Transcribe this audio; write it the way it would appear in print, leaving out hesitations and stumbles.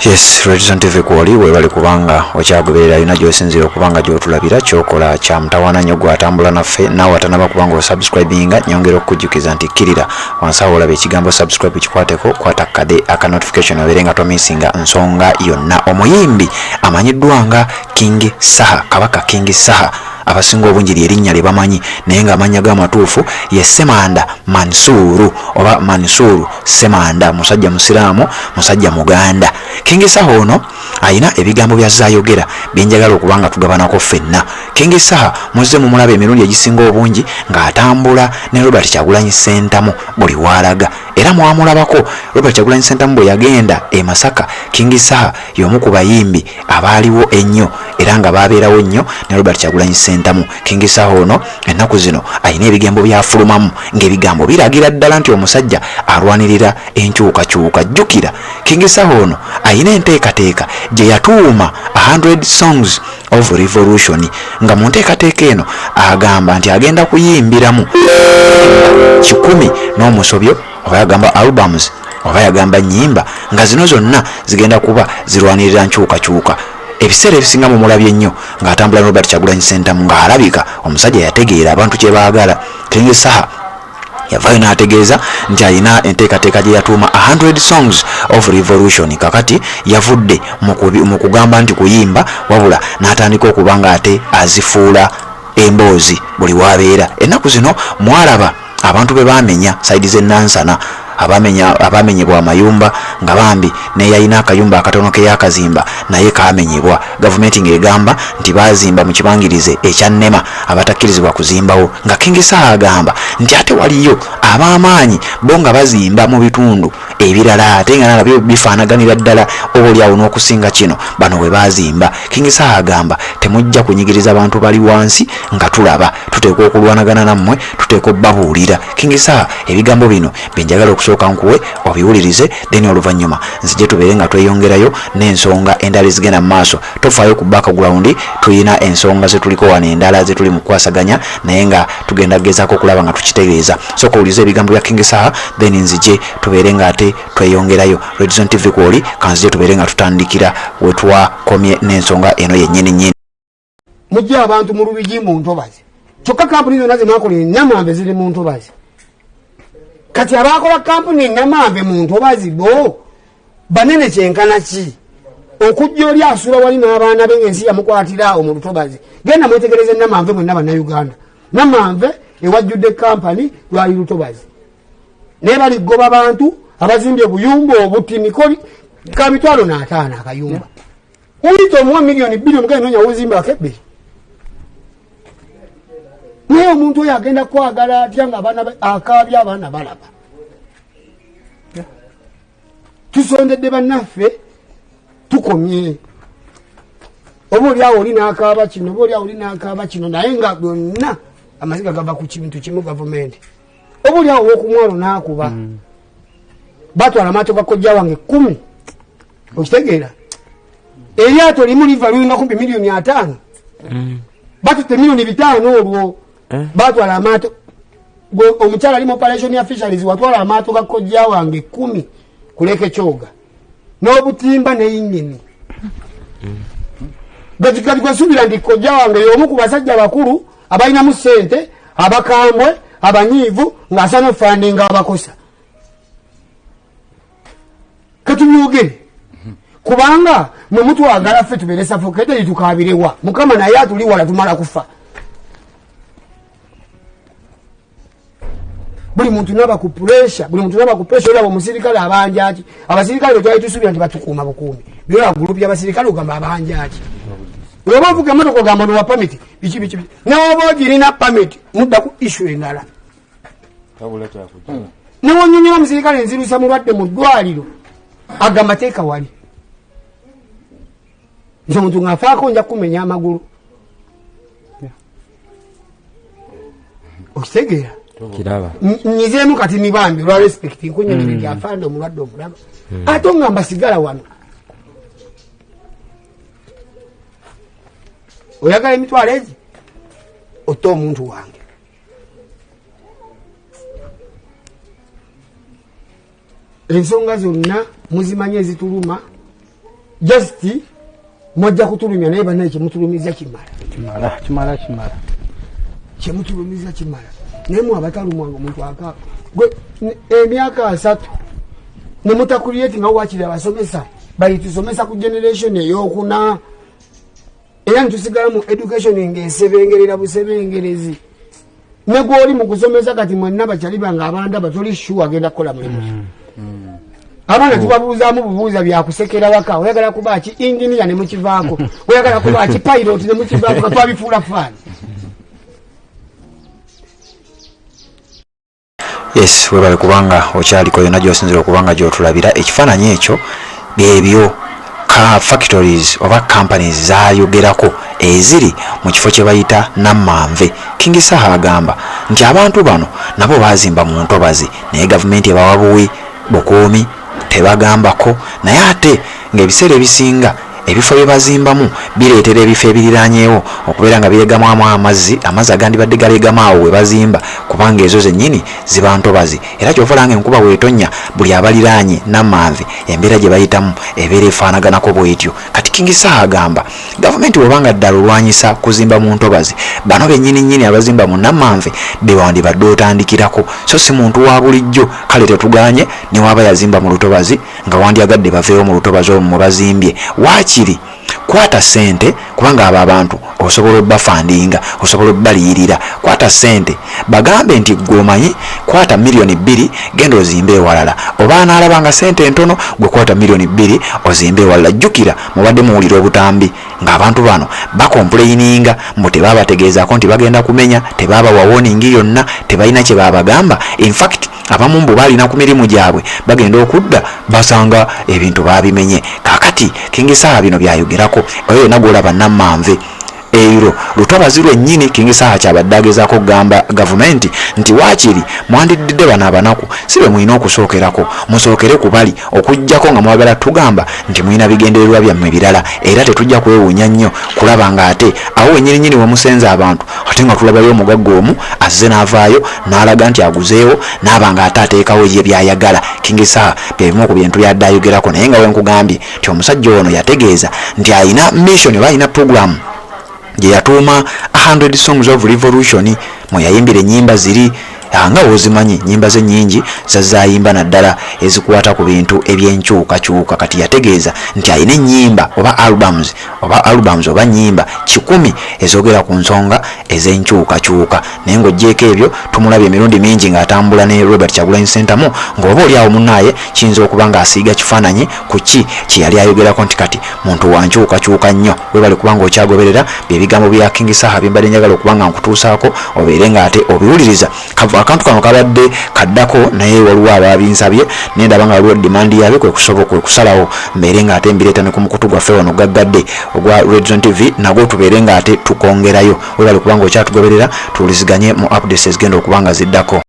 Yes, Redison TV kwoli webali kubanga okyagoberera yina gyosinzira okubanga gyotulabira kyokola kya mtawana nnyo gwatambula naffe nawe atanaba kubanga osubscribinga nyongera okujjukiza nti kkirira wansawo olabe ekigambo subscribe kikwateko kwata kade aka notification oberenga tomisinga nsonga yonna. Omuyimbi amanyiddwa nga King Saha, Kabaka King Saha, abasinga obungi erinnya lye bamanyi naye nga amanya g'amatuufu ye Semanda Mansuru oba Mansuru Semanda, musajja musiraamu, musajja muganda. King Saha ono ayina ebigambo by'azayogera byenjagala okubanga tugabanako ffenna. King Saha muzze mu mulabe emirundi egisinga obungi ng'atambula ne Robert Kyagulanyi Ssentamu buli walaga, era mwamulabako Robert Kyagulanyi Ssentamu bwe yagenda e Masaka. King Saha y'omu ku bayimbi abaaliwo ennyo era nga babeerawo nnyo ne Robert Kyagulanyi Ssentamu. King Saha ono ennaku zino ayina ebigambo byafulumamu ng'ebigambo biragira ddala nti omusajja alwanirira enkyukakyuka. Jjukira King Saha ono ayina enteekateeka gye yatuuma 100 songs of revolution, nga mu nteekateeka eno agamba nti agenda kuyimbiramu 10 n'omusobyo oba yagamba albums oba yagamba nnyimba nga zino zonna zigenda kuba zirwanirira nkyukakyuka. Ebiseera ebisinga mu mulabye nnyo ng'atambula Robert Kyagulanyi Ssentamu ng'alabika omusajja yategeera abantu kye baagala. King Saha yavaayo n'ategeeza nti ayina enteekateeka gye yatuuma 100 songs of revolution. Kakati yavudde mu kugamba nti kuyimba wabula n'atandika okuba nga ate azifuula emboozi buli wabeera. Ennaku zino mwalaba abantu be baamenya saidi z'ennansana, abamenyebwa amayumba nga bambi ne yayina akayumba akatono ke yakazimba naye kamenyebwa. Gavumenti ng'egamba nti bazimba mu kibangirize ekya Nnema abatakkirizibwa kuzimbawo, nga King Saha agamba nti ate waliyo ab'amaanyi bo nga bazimba mu bitundu ebirala ate nga nalabyo bifaanaganira ddala oboolyawo n'okusinga kino bano bwe bazimba. King Saha agamba temujja kunyigiriza bantu bali wansi nga tulaba, tuteekwa okulwanagana nammwe, tuteekwa obbabuulira. King Saha ebigambo bino byenjagala okusooka nkuwe obiwulirize, then oluvannyuma nzije tubeere nga tweyongerayo n'ensonga endala zigenda mu maaso. Tofaayo ku background, tuyina ensonga ze tuliko wano endala ze tuli mu kwasaganya naye nga tugenda gezaako okulaba nga tukitegeeza. Sooka owulize ebigambo bya King Saha then nzije tubeere nga ate tweyongerayo. Redison TV kwoli kanzije tubeere nga tutandikira we twakomye n'ensonga eno yennyini nnyini. Mujja abantu mu Lubigi mu Ntobazi, kyokka kampuni zonna ze mwakola ennamambe ziri mu Ntobazi. Kati abakola kampuni ennamambe mu Ntobazi bo banene kyenkana ki? Okujja oli asula wali n'abaana be ng'ensi yamukwatira awo mu Lutobazi. Genda mwetegereze ennamambe mwenna bannayuganda. Nnamambe ewajjudde kampani lwali Lutobazi. Naye baligoba abantu abazimbye obuyumba obutimikoli ka mitwalo n'ataano akayumba. Uyita omuwa miliyoni 2 mugenda nonya wuzimba akebbe. Naye omuntu oyo agenda kwagala atya nga akaabya abaana balaba. Tusondedde bannaffe tukomye. Oba oliawo oli n'akaaba kino, oba oliawo oli n'akaaba kino, naye nga byonna amaziga gava ku kintu kimu gavumenti. Oba oliawo w'okumwalo n'akuba. Batwala amaato ga kojja wange 10. Okitegeera? Eryato limu liva lulina kumpi miliyoni 5. Batutte miliyoni 5 olwo. Batwala amaato. Omukyala ali mu operation ya fisheries watwala amaato ga kojja wange 10 kuleka Kyoga. N'obutimba n'eyingini. Gazikati gwasubira ndi kojja wange y'omu ku basajja bakulu abalinamu ssente, abakambwe, abanyiivu ng'asana fundinga abakosa. Katubyogere. Kubanga mwe mutwagala ffe tubeere suffocated tukabirewa. Mukama naye atuli wala tumala kufa. Buli muntu naba ku pressure, olaba omusirikale abanja ki? Abasirikale twali tusubira nti batukuuma bukuumi. Byola group y'abasirikale ogamba abanja ki? Oba ovuga emmotoka ogamba no permit biki. N'oba ogirina permit mudda ku issue endala. N'onyonyola omusirikale nzirusa mulwadde mu ddwaliro agamba teeka wali. Nze muntu ng'afaako nja kumenya amagulu. Okitegeera? Kiraba. Nyizeemu kati nibambi lwa respect nkunyonyola gyafanda omulwadde omulaba. Ate ngamba sigala wano. Oyagala emitwalo egi? Otta omuntu wange. Ensonga zonna muzimanye ezituluma just mwajja kutulumya naye banaye kyemutulumiza kimala kyemutulumiza kimala naye mwe abatalumwanga omuntu aka gwe emyaka 3 nemutakuliyeti nga wakiri abasomesa bayitusomesa ku generation eyokuna era nitusigala mu education ng'esebengerera busebengerezi ne gwoli mu kusomesa kati mwenna bakyali banga abanda batoli shu agenda kukola mulimu abaana tubabuuzaamu bubuuza byakusekera waka oyagala kuba ki engineer ne mukivaako oyagala kuba ki pilot ne mukivaako katwa bifuula faani. Yes, webale kubanga okyaliko yonna gy'osinzira okubanga gy'otulabira ekifaananyi ekyo byebyo ka factories oba companies zayogerako eziri mu kifo kye bayita Namanve. King Saha agamba nti abantu bano nabo bazimba mu ntobazi naye gavumenti ebawa buwi bukuumi tebagambako naye ate ng'ebiseera ebisinga ebifo bye bazimbamu bireetera ebifo ebiriranyeewo okubeera nga biregamwamu amazzi agandibadde galegamu awo we bazimba kubanga ezo zennyini ziba ntobazi era kyovalanga enkuba weetonya buli abaliraanye Namanve embeera gye bayitamu ebeera efaanaganako bwetyo. Kati King Saha agamba gavumenti bwebanga ddala olwanyisa kuzimba mu ntobazi bano bennyini abazimba mu Namanve bewandibadde otandikirako so si muntu wa bulijjo kale tetuganye ne waba yazimba mu lutobazi nga wandyagadde baveewo mu lutobazi omwo bazimbye wakiri kwata sente kubanga abo abantu osobola obbafandinga osobola obbaliyirira kwata sente bagambe nti gwomanyi kwata milioni 2 genda ozimbe ewalala oba anaalabanga sente entono gwe kwata milioni 2 ozimbe ewalala. Jjukira mubadde muwulira obutambi ng'abantu bano bakomplayininga mbu tebabategeezaako nti bagenda kumenya tebabawa warning yonna tebalina kye babagamba. In fact abamu mbu balina ku mirimu gyabwe bagenda okudda basanga ebintu babimenye. Kakati King Saha bino byayogerako oyo yonna gwolaba Namanve eiro lutobazi lwennyini King Saha kyabadde agezaako okugamba gavumenti nti waakiri mwandiddidde bano abanaku si be mulina okusookerako musookere ku bali okuggyako nga mwagala tugamba nti mulina bigendererwa byammwe birala era tetujja kwewuunya nnyo kulaba nga ate awo wennyininyini wemusenza abantu ate nga tulabayo omugagga omu azze n'avaayo n'alaga nti aguzeewo n'aba nga ate ateekawo ye byayagala. King Saha byebimu ku bintu byadde ayogerako naye nga wenkugambye nti omusajja ono yategeeza nti alina mission oba alina program gye yatuuma 100 songs of revolution mwe yayimbira ennyimba ziri nga wozimanyi nyimba ze nyingi zazayimba naddala ezikwata ku bintu ebyenkyukakyuka. Kati yategeeza nti alina ennyimba oba albums oba nyimba 10 ezogera ku nsonga ez'enkyukakyuka naye ng'oggyeko ebyo tumulabye emirundi mingi ng'atambula ne Robert Kyagulanyi Ssentamu ng'oba oli awo munnaye kiyinza okuba ng'asiiga kifaananyi ku kye yali ayogerako nti kati muntu wankyukakyuka nnyo. Webale kubanga okyagoberera byebigambo bya King Saha byembadde njagala okuba nga nkutuusaako obeere ng'ate obiwuliriza. Akantu kano kabadde kaddako naye waliwo ababinsabye nendaba nga waliwo demand yabyo kwe kusalawo mbeere ng'ate mbireeta ne ku mukutu gwaffe wano gaggadde ogwa Red Zone TV nagwo tubeere ng'ate tukongerayo. Webale kubanga okyatugoberera tuwuliziganye mu updates ezigenda okuba nga ziddako.